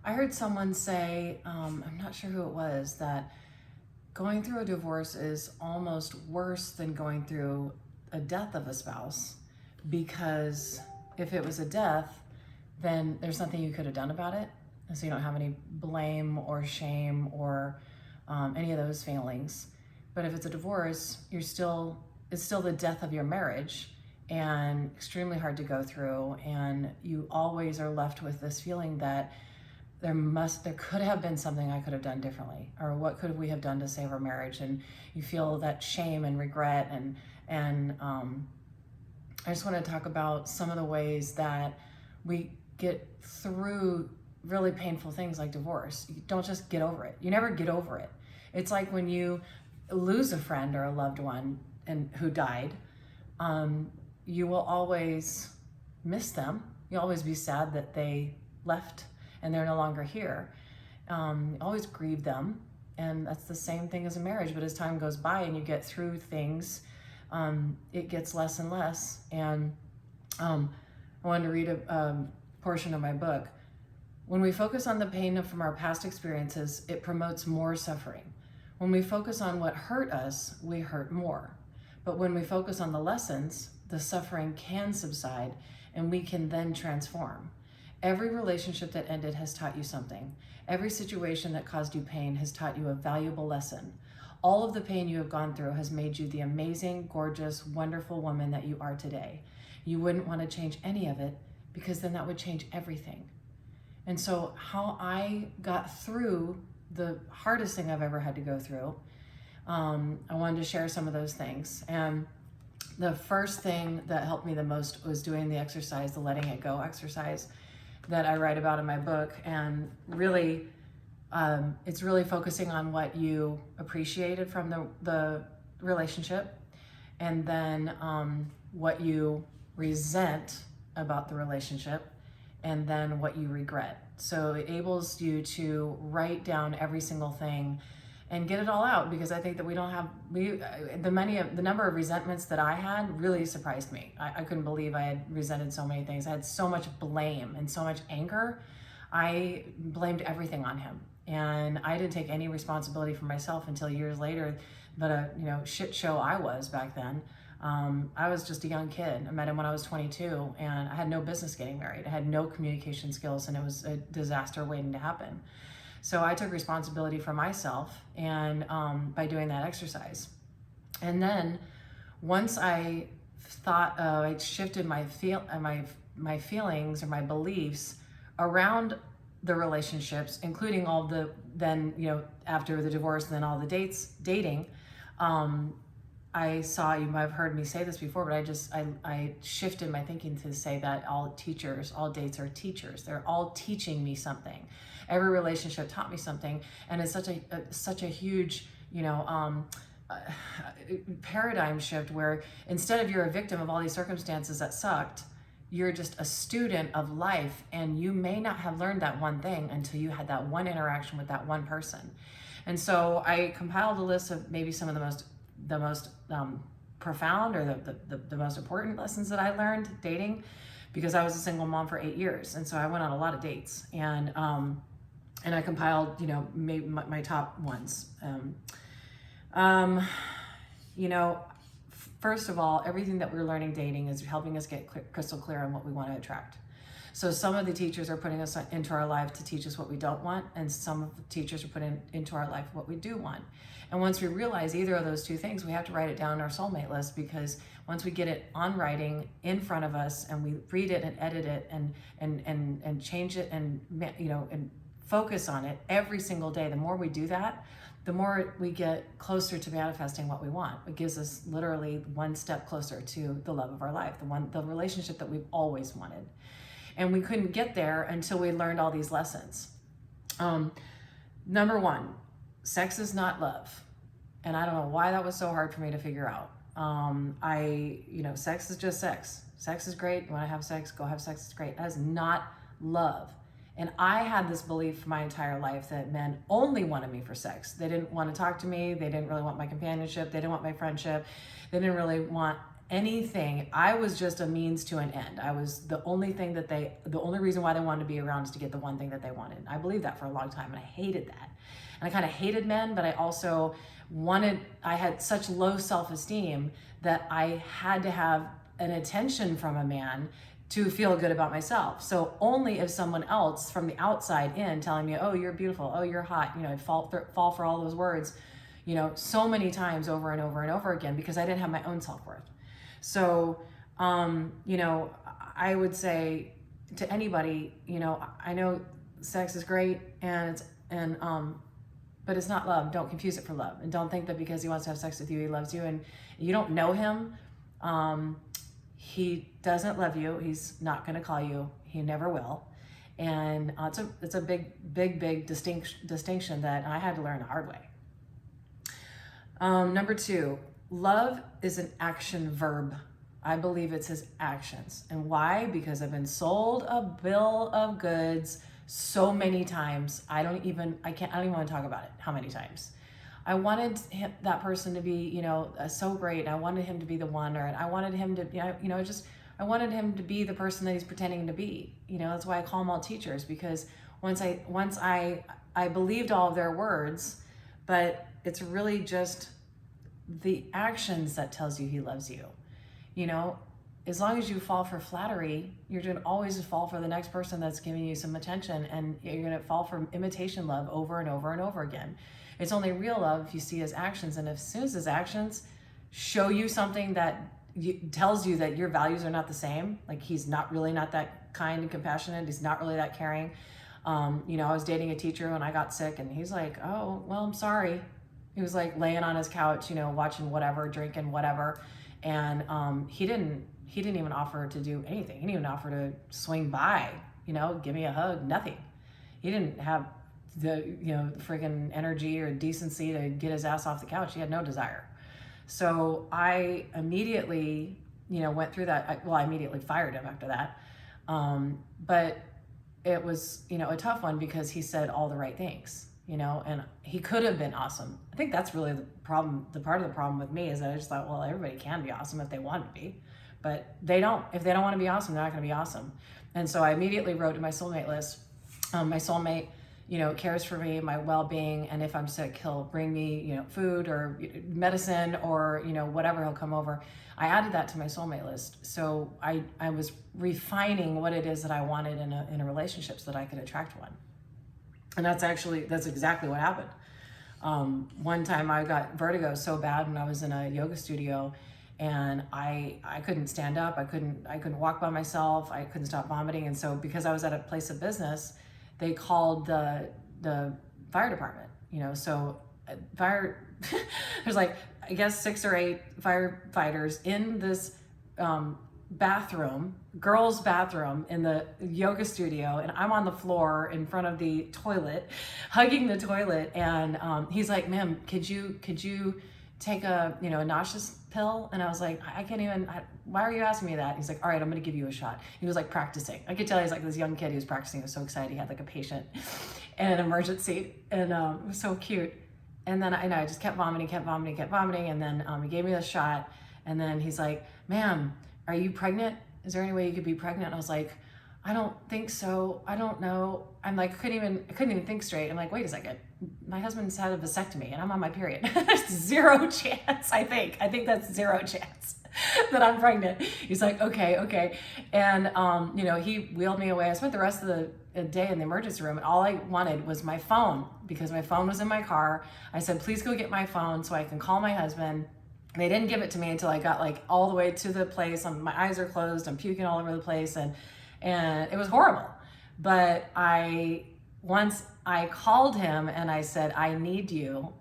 I heard someone say, I'm not sure who it was, that going through a divorce is almost worse than going through a death of a spouse, because if it was a death, then there's nothing you could have done about it. And so you don't have any blame or shame or any of those feelings. But if it's a divorce, it's still the death of your marriage, and extremely hard to go through. And you always are left with this feeling that there could have been something I could have done differently, or what could we have done to save our marriage? And you feel that shame and regret. And I just want to talk about some of the ways that we get through really painful things like divorce. You don't just get over it. You never get over it. It's like when you lose a friend or a loved one and who died, you will always miss them. You'll always be sad that they left and they're no longer here. Always grieve them. And that's the same thing as a marriage. But as time goes by and you get through things, it gets less and less. And I wanted to read a portion of my book. When we focus on the pain from our past experiences, it promotes more suffering. When we focus on what hurt us, we hurt more. But when we focus on the lessons, the suffering can subside and we can then transform. Every relationship that ended has taught you something. Every situation that caused you pain has taught you a valuable lesson. All of the pain you have gone through has made you the amazing, gorgeous, wonderful woman that you are today. You wouldn't want to change any of it, because then that would change everything. And so how I got through the hardest thing I've ever had to go through, I wanted to share some of those things. And the first thing that helped me the most was doing the exercise, the letting it go exercise that I write about in my book. And really, it's really focusing on what you appreciated from the relationship, and then what you resent about the relationship, and then what you regret. So it enables you to write down every single thing and get it all out, because I think that the number of resentments that I had really surprised me. I couldn't believe I had resented so many things. I had so much blame and so much anger. I blamed everything on him, and I didn't take any responsibility for myself until years later. But a shit show I was back then. I was just a young kid. I met him when I was 22, and I had no business getting married. I had no communication skills, and it was a disaster waiting to happen. So I took responsibility for myself, and by doing that exercise. And then once I thought, I shifted my feelings or my beliefs around the relationships, including all the, then, after the divorce, and then all the dating, I saw, you might have heard me say this before, but I shifted my thinking to say that all dates are teachers. They're all teaching me something. Every relationship taught me something. And it's such a huge, paradigm shift, where instead of you're a victim of all these circumstances that sucked, you're just a student of life. And you may not have learned that one thing until you had that one interaction with that one person. And so I compiled a list of maybe some of the most profound, or the most important lessons that I learned dating, because I was a single mom for 8 years. And so I went on a lot of dates, and I compiled, maybe my top ones. First of all, everything that we're learning dating is helping us get crystal clear on what we want to attract. So some of the teachers are putting us into our life to teach us what we don't want, and some of the teachers are putting into our life what we do want. And once we realize either of those two things, we have to write it down on our soulmate list, because once we get it on writing in front of us, and we read it and edit it and change it and focus on it every single day, the more we do that, the more we get closer to manifesting what we want. It gives us literally one step closer to the love of our life, the relationship that we've always wanted. And we couldn't get there until we learned all these lessons. Number one, sex is not love. And I don't know why that was so hard for me to figure out. Sex is just sex. Sex is great. You want to have sex, go have sex. It's great. That is not love. And I had this belief my entire life that men only wanted me for sex. They didn't want to talk to me. They didn't really want my companionship. They didn't want my friendship. They didn't really want anything. I was just a means to an end. I was the only reason why they wanted to be around is to get the one thing that they wanted. I believed that for a long time, and I hated that. And I kind of hated men, but I also I had such low self-esteem that I had to have an attention from a man to feel good about myself. So only if someone else from the outside in telling me, oh, you're beautiful, oh, you're hot, I'd fall for all those words, so many times over and over and over again, because I didn't have my own self-worth. So, I would say to anybody, I know sex is great but it's not love. Don't confuse it for love. And don't think that because he wants to have sex with you, he loves you. And you don't know him. He doesn't love you. He's not going to call you. He never will. And it's a big distinction that I had to learn the hard way. Number 2, love is an action verb. I believe it's his actions. And why? Because I've been sold a bill of goods so many times. I don't even want to talk about it. How many times? I wanted that person to be, so great. And I wanted him to be the one, or I wanted him to, I wanted him to be the person that he's pretending to be. That's why I call them all teachers, because once I believed all of their words, but it's really just the actions that tells you he loves you. As long as you fall for flattery, you're going to always fall for the next person that's giving you some attention, and you're going to fall for imitation love over and over and over again. It's only real love if you see his actions, and as soon as his actions show you something that tells you that your values are not the same, like he's not that kind and compassionate, he's not really that caring. I was dating a teacher when I got sick, and he's like, oh, well, I'm sorry. He was like laying on his couch, watching whatever, drinking whatever, and he didn't even offer to do anything. He didn't even offer to swing by, give me a hug, nothing. He didn't have the, freaking energy or decency to get his ass off the couch. He had no desire. So I immediately, went through that. I immediately fired him after that. But it was, a tough one, because he said all the right things, and he could have been awesome. I think that's really the problem. The part of the problem with me is that I just thought, well, everybody can be awesome if they want to be. But they don't. If they don't want to be awesome, they're not going to be awesome. And so I immediately wrote to my soulmate list. My soulmate, cares for me, my well-being, and if I'm sick, he'll bring me, food or medicine or, whatever, he'll come over. I added that to my soulmate list. So I was refining what it is that I wanted in a relationship so that I could attract one. And that's exactly what happened. One time I got vertigo so bad when I was in a yoga studio, and I couldn't stand up. I couldn't walk by myself. I couldn't stop vomiting. And so because I was at a place of business, they called the fire department, so there's like, I guess 6 or 8 firefighters in this bathroom, girls' bathroom in the yoga studio, and I'm on the floor in front of the toilet, hugging the toilet, and he's like, ma'am, could you take a nauseous pill? And I was like, I can't even, why are you asking me that? He's like, all right, I'm gonna give you a shot. He was like practicing. I could tell he's like this young kid. He was practicing. He was so excited. He had like a patient in an emergency, and it was so cute. And then I just kept vomiting. And then he gave me the shot, and then he's like, ma'am, are you pregnant? Is there any way you could be pregnant? And I was like, I don't think so. I don't know. I'm like, I couldn't even think straight. I'm like, wait a second. My husband's had a vasectomy and I'm on my period. There's 0 chance, I think. I think that's 0 chance that I'm pregnant. He's like, okay. And, he wheeled me away. I spent the rest of the day in the emergency room, and all I wanted was my phone, because my phone was in my car. I said, please go get my phone so I can call my husband. They didn't give it to me until I got like all the way to the place. My eyes are closed. I'm puking all over the place. And it was horrible. But once I called him and I said, I need you,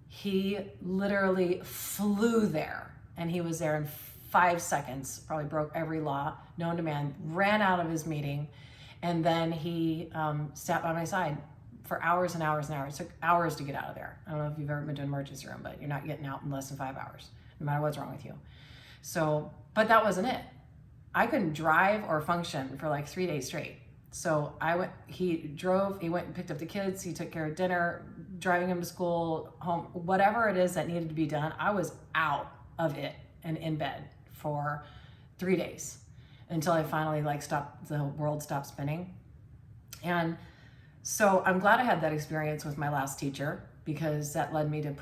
he literally flew there, and he was there in 5 seconds, probably broke every law known to man, ran out of his meeting, and then he sat by my side for hours and hours and hours. It took hours to get out of there. I don't know if you've ever been to an emergency room, but you're not getting out in less than 5 hours, no matter what's wrong with you. So, but that wasn't it. I couldn't drive or function for like 3 days straight. So he went and picked up the kids, he took care of dinner, driving him to school, home, whatever it is that needed to be done. I was out of it and in bed for 3 days until I finally the world stopped spinning. And so I'm glad I had that experience with my last teacher, because that led me to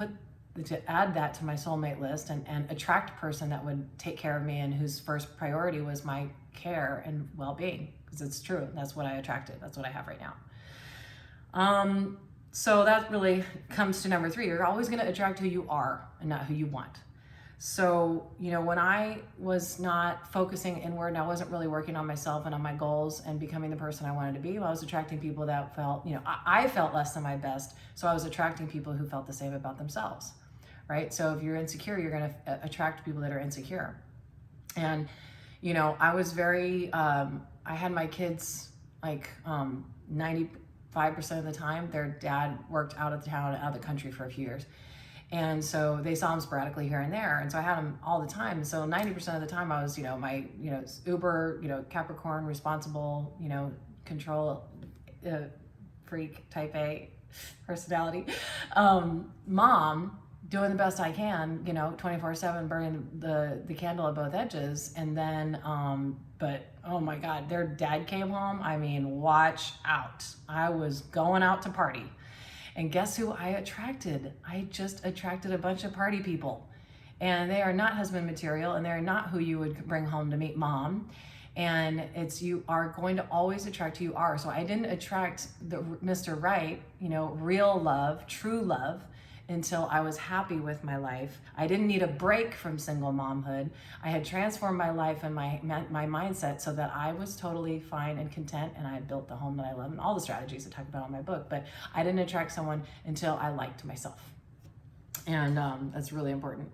add that to my soulmate list and attract a person that would take care of me and whose first priority was my care and well-being, because it's true. That's what I attracted. That's what I have right now. So that really comes to number 3. You're always going to attract who you are and not who you want. So, when I was not focusing inward and I wasn't really working on myself and on my goals and becoming the person I wanted to be, I was attracting people that felt, I felt less than my best. So I was attracting people who felt the same about themselves, right? So if you're insecure, you're going to attract people that are insecure. And, I was very, I had my kids 95% of the time, their dad worked out of town, out of the country for a few years. And so they saw him sporadically here and there. And so I had him all the time. And so 90% of the time I was, my, uber, Capricorn, responsible, control freak, type A personality, mom, doing the best I can, 24/7, burning the candle at both edges. And then, but oh my God, their dad came home. I mean, watch out. I was going out to party. And guess who I attracted? I just attracted a bunch of party people. And they are not husband material, and they're not who you would bring home to meet mom. And you are going to always attract who you are. So I didn't attract the Mr. Right, real love, true love, until I was happy with my life. I didn't need a break from single momhood. I had transformed my life and my mindset so that I was totally fine and content, and I had built the home that I love and all the strategies I talk about in my book. But I didn't attract someone until I liked myself. And that's really important.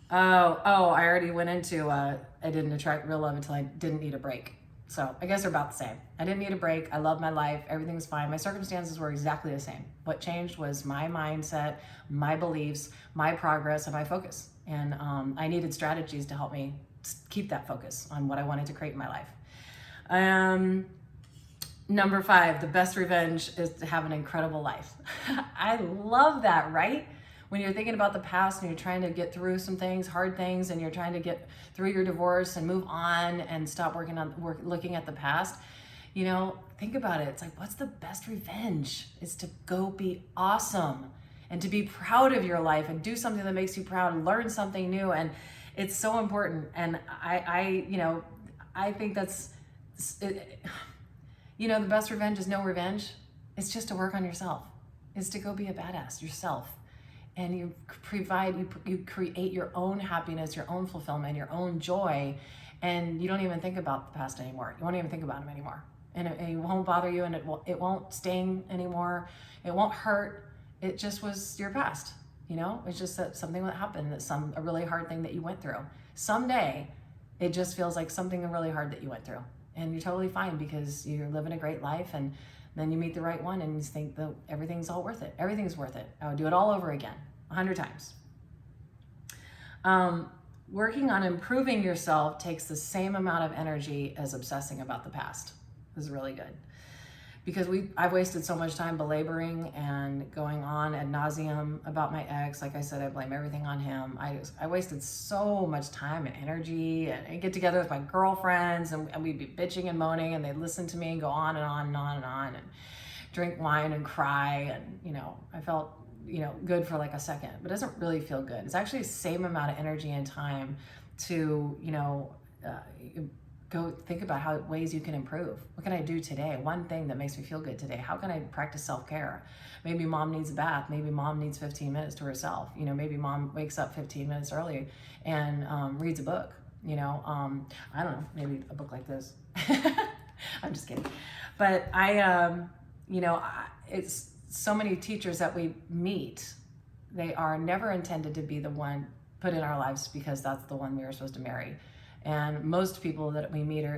I already went into I didn't attract real love until I didn't need a break. So I guess they're about the same. I didn't need a break. I love my life. Everything's fine. My circumstances were exactly the same. What changed was my mindset, my beliefs, my progress, and my focus. And I needed strategies to help me keep that focus on what I wanted to create in my life. Number 5, the best revenge is to have an incredible life. I love that, right? When you're thinking about the past and you're trying to get through some things, hard things, and you're trying to get through your divorce and move on and stop looking at the past, think about it. It's like, what's the best revenge? It's to go be awesome and to be proud of your life and do something that makes you proud and learn something new. And it's so important. And I think that's, the best revenge is no revenge. It's just to work on yourself. It's to go be a badass yourself. And you create your own happiness, your own fulfillment, your own joy, and you don't even think about the past anymore. You won't even think about them anymore, and it won't bother you, and it won't sting anymore. It won't hurt. It just was your past. It's just something that happened, a really hard thing that you went through. Someday, it just feels like something really hard that you went through, and you're totally fine because you're living a great life, and then you meet the right one and you think that everything's all worth it. Everything's worth it. I would do it all over again, 100 times. Working on improving yourself takes the same amount of energy as obsessing about the past. This is really good. Because I've wasted so much time belaboring and going on ad nauseum about my ex. Like I said, I blame everything on him. I wasted so much time and energy, and I'd get together with my girlfriends and we'd be bitching and moaning, and they'd listen to me and go on and on and on and on and drink wine and cry. And, I felt, good for like a second, but it doesn't really feel good. It's actually the same amount of energy and time to, go think about ways you can improve. What can I do today? One thing that makes me feel good today. How can I practice self-care? Maybe mom needs a bath. Maybe mom needs 15 minutes to herself. Maybe mom wakes up 15 minutes early and reads a book. I don't know, maybe a book like this. I'm just kidding. But it's so many teachers that we meet, they are never intended to be the one put in our lives because that's the one we were supposed to marry. And most people that we meet are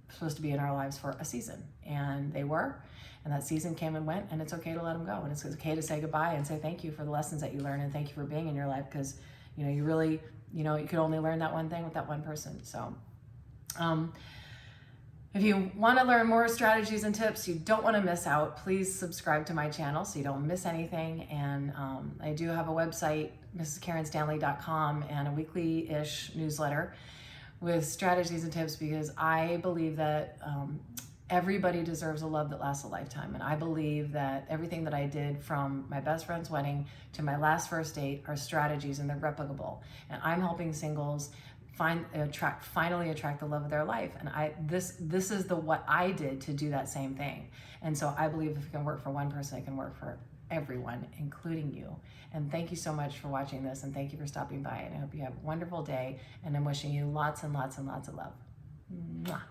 supposed to be in our lives for a season, and they were, and that season came and went, and it's okay to let them go, and it's okay to say goodbye and say thank you for the lessons that you learned, and thank you for being in your life, because you really, you could only learn that one thing with that one person. So If you want to learn more strategies and tips you don't want to miss out, please subscribe to my channel so you don't miss anything. And I do have a website, mrskarenstanley.com, and a weekly-ish newsletter with strategies and tips, because I believe that everybody deserves a love that lasts a lifetime. And I believe that everything that I did, from my best friend's wedding to my last first date, are strategies, and they're replicable. And I'm helping singles finally attract the love of their life. And this is what I did to do that same thing. And so I believe if it can work for one person, it can work for everyone, including you. And thank you so much for watching this, and thank you for stopping by. And I hope you have a wonderful day, and I'm wishing you lots and lots and lots of love. Mwah.